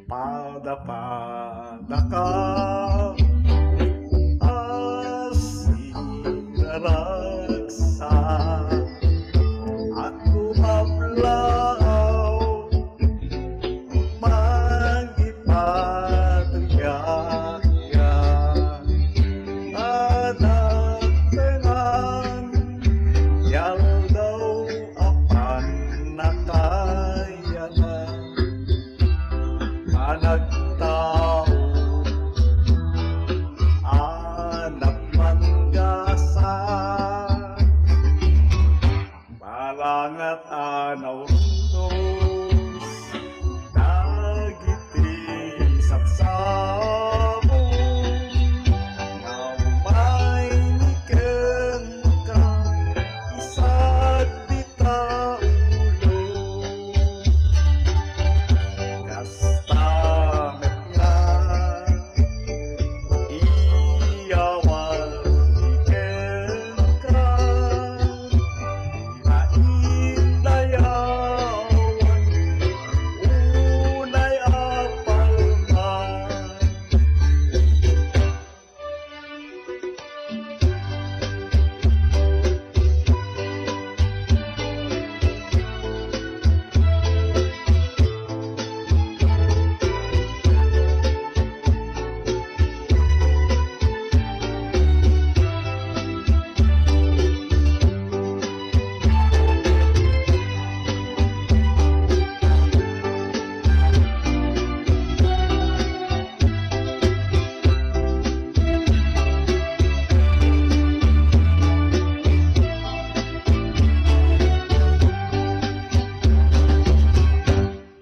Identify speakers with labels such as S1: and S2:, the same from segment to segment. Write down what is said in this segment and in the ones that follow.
S1: pada-pada ka asiraragsa ako mablaw magipatriya anak tengan yal daw apan nakayanan anak tao anak manggasa balangat anaw tos dagiting sapsamo naumay niken ka isa't di taulo kastamet nga iyawan niken ka inaindayawan unay apalman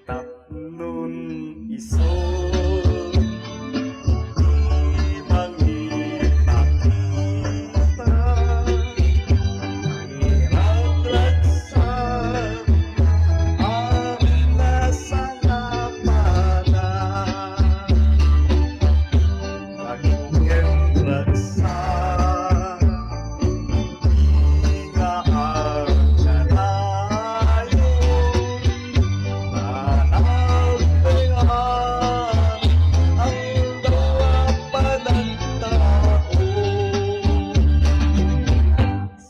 S1: tatlon iso di mangita iragragsak ang nasanapanan naging ragsak di nga ang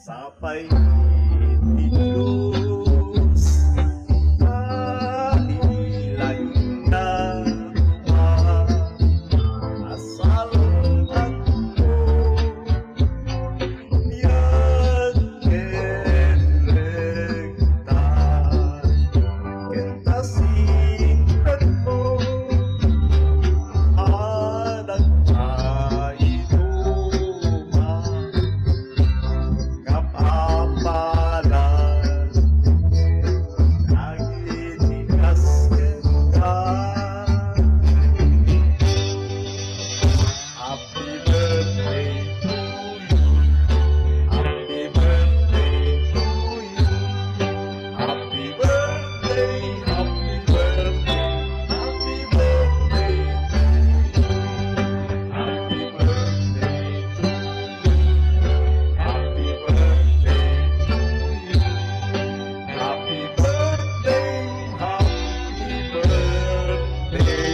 S1: sapay ni Diyos kailan na asalong ako yan kenrektan kentasingkat mo anak ainuman kapapalan nagitigas ka happy birthday to you happy birthday to you happy birthday happy birthday happy birthday to you happy birthday to you happy birthday to you happy birthday happy birthday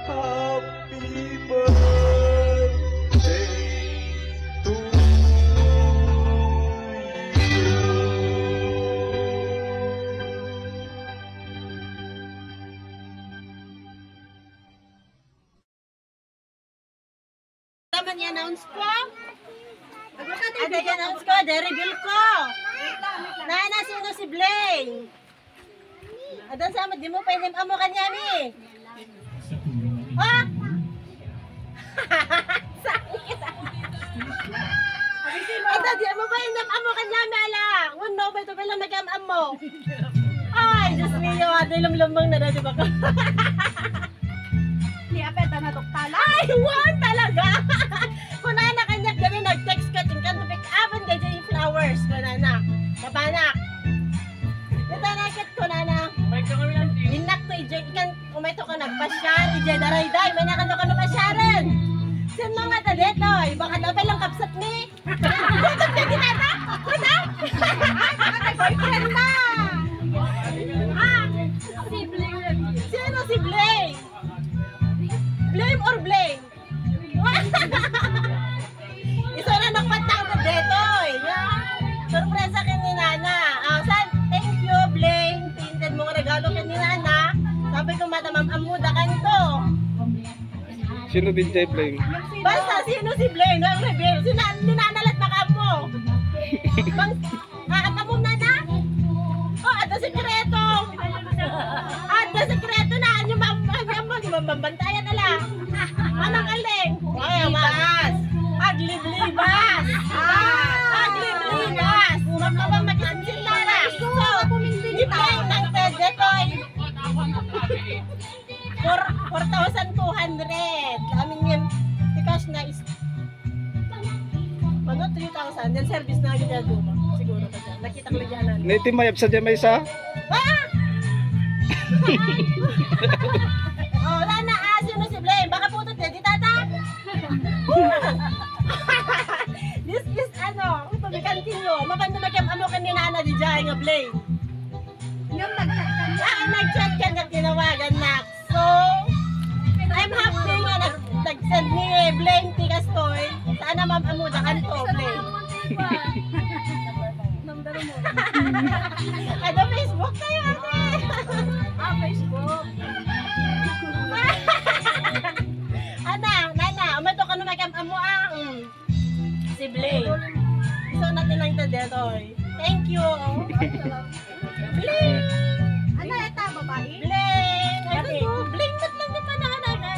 S1: happy birthday to you.
S2: Taman i-announce ko? Ada i-announce ko, de-reveal ko. Nana, sino si Blaine? Adan sama, di mo pwede amo kanya mi. Ha? Sakit. Adan, di mo pwede amo kanya mi ala. Uno, ba ito pala nag-am mo? Ay, Diyos mio, aday lumlumang na di ba ko?
S3: Ni apeta na tuktala.
S2: Ay, wow, talaga! Kunana kanya gabi nag-text ka, tingkan to pick up and DJ flowers. Kunana, kapanak. Ito nakit kunana. Hinak to, ikan umaito ka nagpasyan, ije daray-day, may nakano ka na pasyaran. Sin mga tadeto, baka daw palang kapsat ni. Kapsat ka ginata? Kuna? Boyfriend na!
S3: Sino din Jay Flame?
S2: Basta sino si Blaine? Ang reveal. Ninanalat na ka mo. Mo na na? Oh, at the sekreto. At the sekreto na. Yung mambantayan na lang. Anong aling? Ay, mas. Agliblibas. Agliblibas. Magpapang mag-isin lara. So, ni Blaine ng Tedetoy. 4,200. Amin yun. Si cash na is ano, 3,000. Then service na agad yan. Siguro ka dyan. Nakita ko dyan.
S3: Naiti mayap sa dyan may isa?
S2: Ah! Oh, wala na. Sino si Blaine? Baka putot yan. Di tata? This is ano. Pabikantin nyo. Mapando na kayang ano kanina na di dyan nga Blaine. Yung nag-chat ka na tinawagan na. So, I'm happy nga nag-send ni Blaine Tigastoy. Sana ma'am-amuda kanto, Blaine. Ano, Facebook tayo, ate? Facebook. Nana, umato ka naman kam-amu si Blaine. So, natin lang ito dito. Thank you. Blaine! Ano ito, babae? Blaine! Ay, Blaine, ba't lang di pa nakanaga?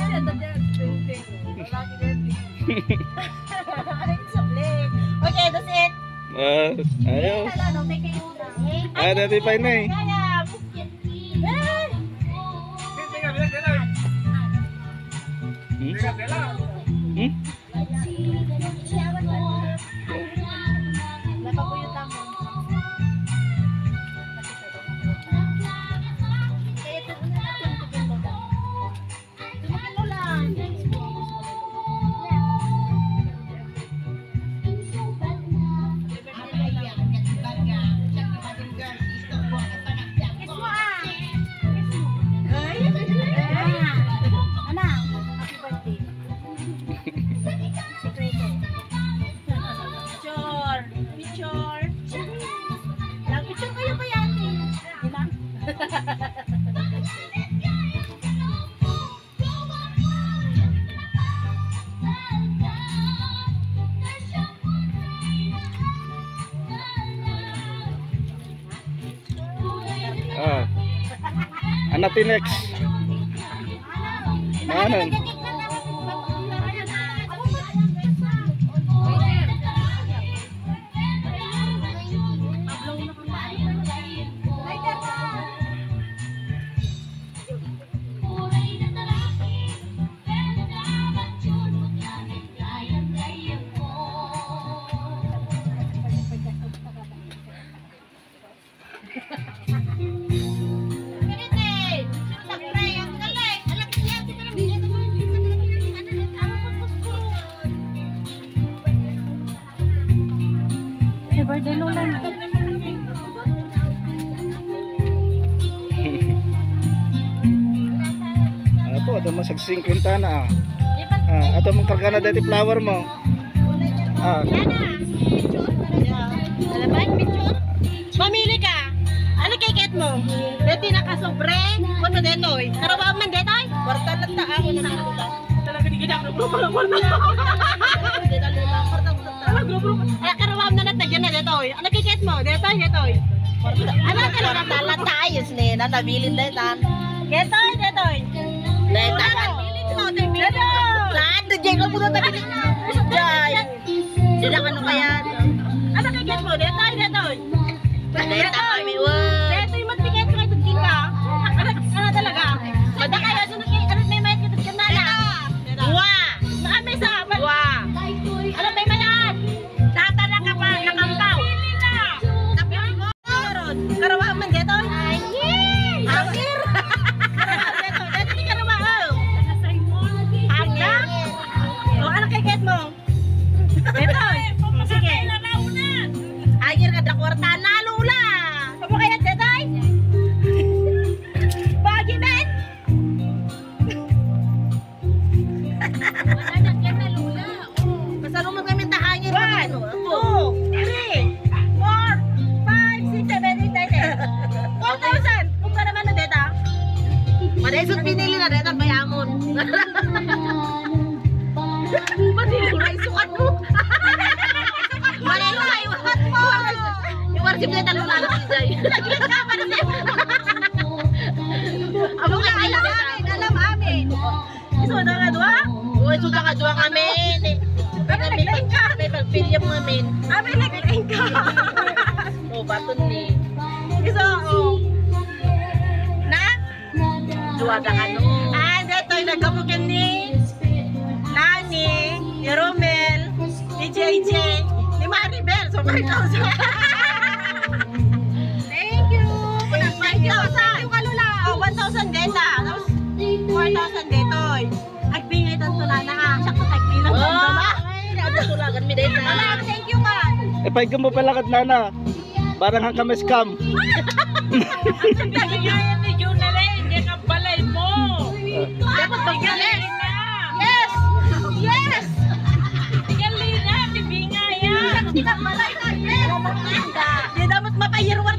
S2: It's a Blaine. Okay, that's it.
S3: Ayos. Dati pa na eh.
S2: Napapuyutan mo.
S3: Hanapin next. Ano?
S2: Birthday Lola.
S3: Ato, ato masag 50 na. Ato mong karga na dati flower mo.
S2: Mamili ka. Ano kay ket mo? Dati nakasobre. Ano detoy? Karawa man detoy? Kwarta lang ta ako na nakita. Talaga di grupo lang kwarta. Ano grupo? Ay karawam na natagyan na detoy. Ano kay ket mo? Detoy. Ano talaga talata ayos ni na nabilin letan. Detoy. Letan. Saan dyan ko puno tabilin. Jay. Sila ano kaya? Ano kay ket mo? Detoy. Detoy kami word. Detoy magtiket ka ito ka. Ano talaga? Mada kayo sunod kay ano may mayat kita kanala. Wa. May sa. Wa. Ano may mayat? Tata na ka pa nakampaw. Tapos mo. Karawa man detoy. Angir. Detoy di karawa. Angga. O ano kay ket mo? Detoy. Sige. Agir ka kwarta na lula. Ano kaya detoy? Bagi men. Wala na na lula. Kasano mo kami tahangin mo ano? 2 3 4 5 6 7 8 9 4,000. Kung ka naman na deta. Madesot pinili na deta bayamon. si Blay talo na si Jay. Nagkakama na siya. Amo nga alam amin. Iso na nga dua? Oo, iso na nga dua amin. Kami ka. May pagpilyam amin. Amin nagkain ka. Oh, baton ni. Iso, oh. Na? Dua ka ano? Ah, dito yung nagkabukin ni Nani, ni Romel, ni JJ, ni Maribel. So, 5,000. Thank you. Thank you, Kalula. Oh, 1,000 data. Tapos, 4,000 dito. Agbingay tanto na na. Siya ko tagbilang. Ay, nakatulagan mi data. Thank you, ka.
S3: Eh, paigam mo pala kat nana. Barang hang kami scam.
S2: Bigyan ni Junale, hindi ka balay mo. Dapat bigyan. Yes! Yes! Bigyan na, bibingay yan. Hindi ka balay na. Yes! Hindi dapat mapayirwan